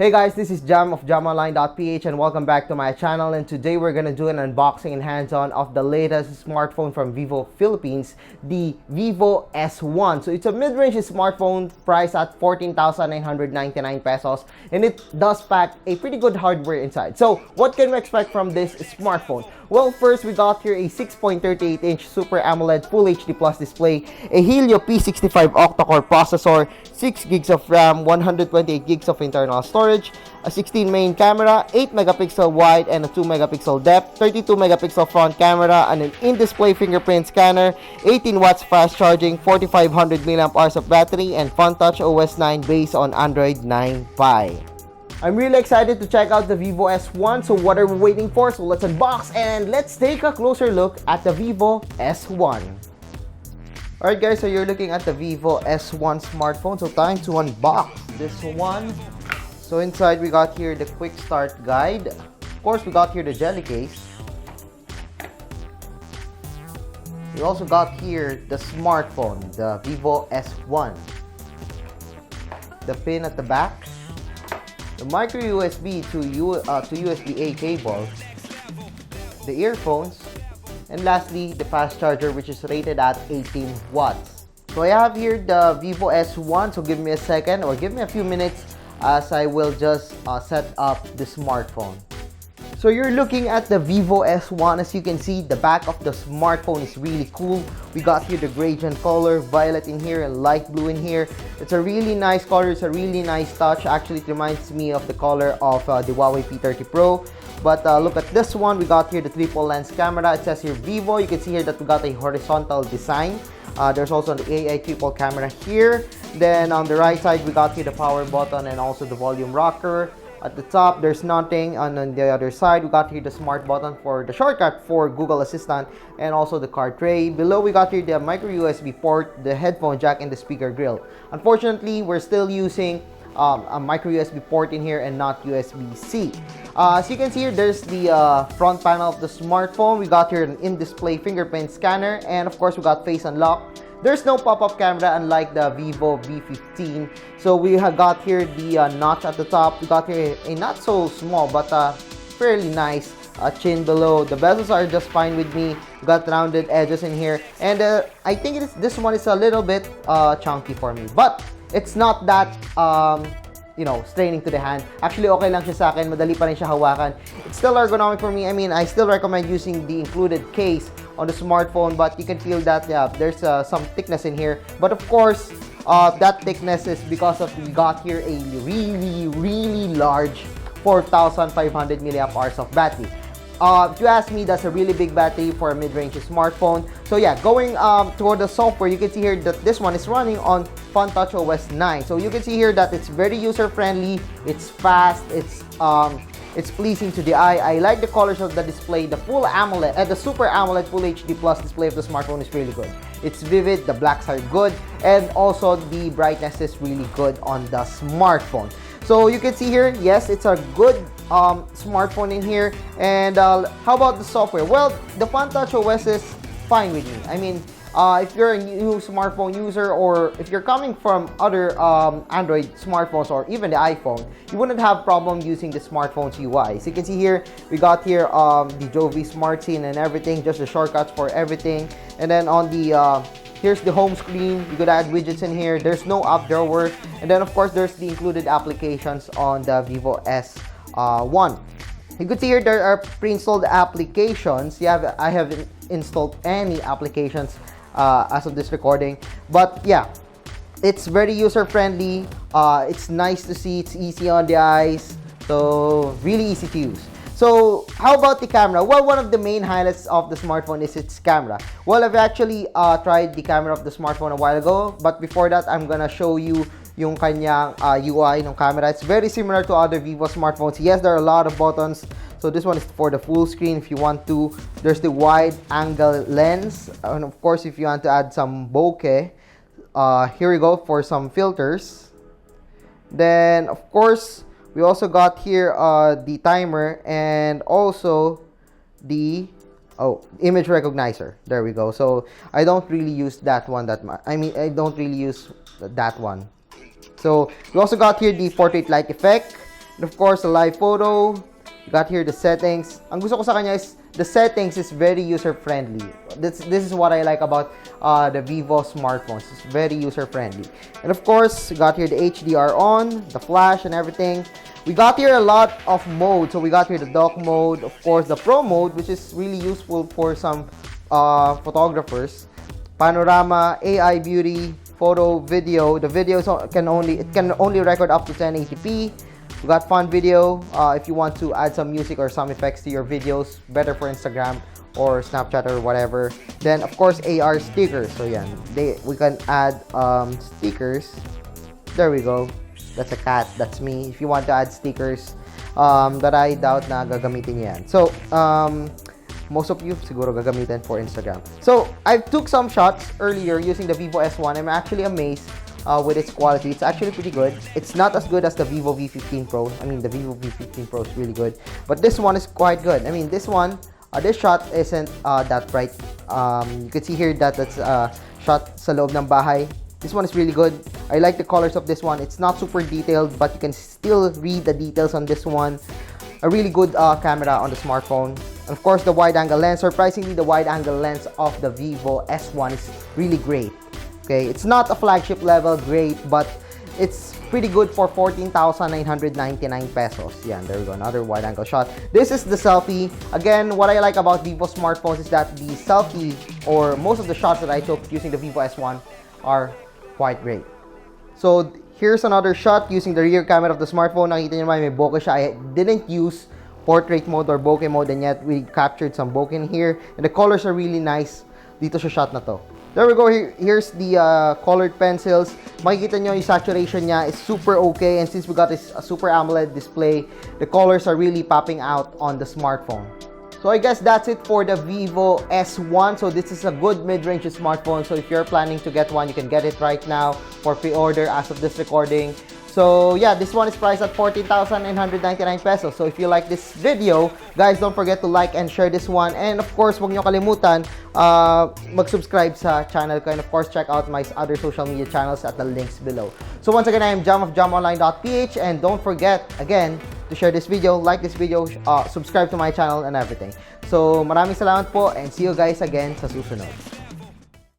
Hey guys, this is Jam of jamonline.ph and welcome back to my channel, and today we're gonna do an unboxing and hands-on of the latest smartphone from Vivo Philippines, the Vivo S1. So it's a mid-range smartphone priced at 14,999 pesos, and it does pack a pretty good hardware inside. So what can we expect from this smartphone? Well, first we got here a 6.38-inch Super AMOLED Full HD Plus display, a Helio P65 octa-core processor, 6 gigs of RAM, 128 gigs of internal storage, a 16 main camera, 8 megapixel wide and a 2 megapixel depth, 32 megapixel front camera, and an in-display fingerprint scanner, 18 watts fast charging, 4500 mAh of battery, and FunTouch OS 9 based on Android 9 Pie. I'm really excited to check out the Vivo S1, so what are we waiting for? So let's unbox and let's take a closer look at the Vivo S1. Alright guys, so you're looking at the Vivo S1 smartphone, so time to unbox this one. So inside we got here the quick start guide. Of course we got here the jelly case. We also got here the smartphone, the Vivo S1. The pin at the back. The micro USB to USB-A cable, the earphones, and lastly the fast charger, which is rated at 18 watts. So I have here the Vivo S1, so give me a second or give me a few minutes as I will just set up the smartphone. So you're looking at the Vivo S1. As you can see, the back of the smartphone is really cool. We got here the gradient color, violet in here and light blue in here. It's a really nice color. It's a really nice touch. Actually, it reminds me of the color of the Huawei P30 Pro. But look at this one. We got here the triple lens camera. It says here Vivo. You can see here that we got a horizontal design. There's also the AI triple camera here. Then on the right side, we got here the power button and also the volume rocker. At the top, there's nothing, and on the other side, we got here the smart button for the shortcut for Google Assistant and also the card tray. Below, we got here the micro USB port, the headphone jack, and the speaker grill. Unfortunately, we're still using a micro USB port in here and not USB-C. As you can see here, there's the front panel of the smartphone. We got here an in-display fingerprint scanner, and of course, we got face unlock. There's no pop-up camera unlike the Vivo V15. So we have got here the notch at the top. We got here a not so small but fairly nice chin below. The bezels are just fine with me. We got rounded edges in here. And I think this one is a little bit chunky for me. But it's not that straining to the hand. Actually, okay lang siya sa akin. Madali pa rin siya hawakan. It's still ergonomic for me. I mean, I still recommend using the included case on the smartphone, but you can feel that there's some thickness in here. But of course, that thickness is because of we got here a really large 4,500 mAh of battery. If you ask me, that's a really big battery for a mid-range smartphone. So yeah, going toward the software, you can see here that this one is running on FunTouch OS 9. So you can see here that it's very user-friendly, it's fast, it's pleasing to the eye. I like the colors of the display. The full AMOLED, the Super AMOLED Full HD Plus display of the smartphone is really good. It's vivid, the blacks are good, and also the brightness is really good on the smartphone. So you can see here, yes, it's a good smartphone in here. And how about the software? Well, the FunTouch OS is fine with me. I mean, if you're a new smartphone user or if you're coming from other Android smartphones or even the iPhone, you wouldn't have problem using the smartphone's UI. So you can see here, we got here the Jovi Smart Scene and everything, just the shortcuts for everything. And then on the here's the home screen. You could add widgets in here. There's no app drawer. And then of course, there's the included applications on the Vivo S1. You could see here there are pre-installed applications. I haven't installed any applications as of this recording, but yeah, it's very user-friendly. It's nice to see. It's easy on the eyes, so really easy to use. So how about the camera? Well, one of the main highlights of the smartphone is its camera. Well, I've actually tried the camera of the smartphone a while ago, but before that, I'm gonna show you yung kanyang UI ng camera. It's very similar to other Vivo smartphones. Yes, there are a lot of buttons. So this one is for the full screen if you want to. There's the wide angle lens. And of course, if you want to add some bokeh, here we go for some filters. Then, of course, we also got here the timer and also the image recognizer. There we go. So I don't really use that one that much. I mean, I don't really use that one. So we also got here the portrait light effect. And of course, the live photo. You got here the settings. Ang gusto ko sa kanya is the settings is very user-friendly. This is what I like about the Vivo smartphones. It's very user-friendly. And of course, you got here the HDR on, the flash and everything. We got here a lot of modes. So we got here the dock mode, of course, the Pro mode, which is really useful for some photographers. Panorama, AI beauty, photo, video. The videos can only record up to 1080p. We got fun video. If you want to add some music or some effects to your videos, better for Instagram or Snapchat or whatever. Then of course AR stickers. So yeah, we can add stickers. There we go. That's a cat. That's me. If you want to add stickers, that I doubt na gagamitin niya yan. So most of you siguro gagamitin for Instagram. So I took some shots earlier using the Vivo S1. I'm actually amazed with its quality. It's actually pretty good. It's not as good as the Vivo V15 Pro. I mean, the Vivo V15 Pro is really good, but this one is quite good. I mean, this one, this shot isn't that bright. You can see here that that's shot sa loob ng bahay. This one is really good. I like the colors of this one. It's not super detailed, but you can still read the details on this one. A really good camera on the smartphone. And of course, the wide-angle lens. Surprisingly, the wide-angle lens of the Vivo S1 is really great. Okay, it's not a flagship level great, but it's pretty good for 14,999 pesos. Yeah, there we go, another wide-angle shot. This is the selfie. Again, what I like about Vivo smartphones is that the selfie, or most of the shots that I took using the Vivo S1 are quite great. So here's another shot using the rear camera of the smartphone. Nakita niyo naman may bokeh siya. I didn't use portrait mode or bokeh mode, and yet we captured some bokeh in here. And the colors are really nice dito sa shot na to. There we go. Here's the colored pencils. Makikita nyo yung saturation niya is super okay. And since we got this super AMOLED display, the colors are really popping out on the smartphone. So I guess that's it for the Vivo S1. So this is a good mid-range smartphone. So if you're planning to get one, you can get it right now for pre-order as of this recording. So yeah, this one is priced at 14,999 pesos. So if you like this video, guys, don't forget to like and share this one. And of course, huwag nyo kalimutan mag-subscribe sa channel ko. And of course, check out my other social media channels at the links below. So once again, I am Jam of JamOnline.ph. And don't forget, again, to share this video, like this video, subscribe to my channel and everything. So maraming salamat po and see you guys again sa susunod.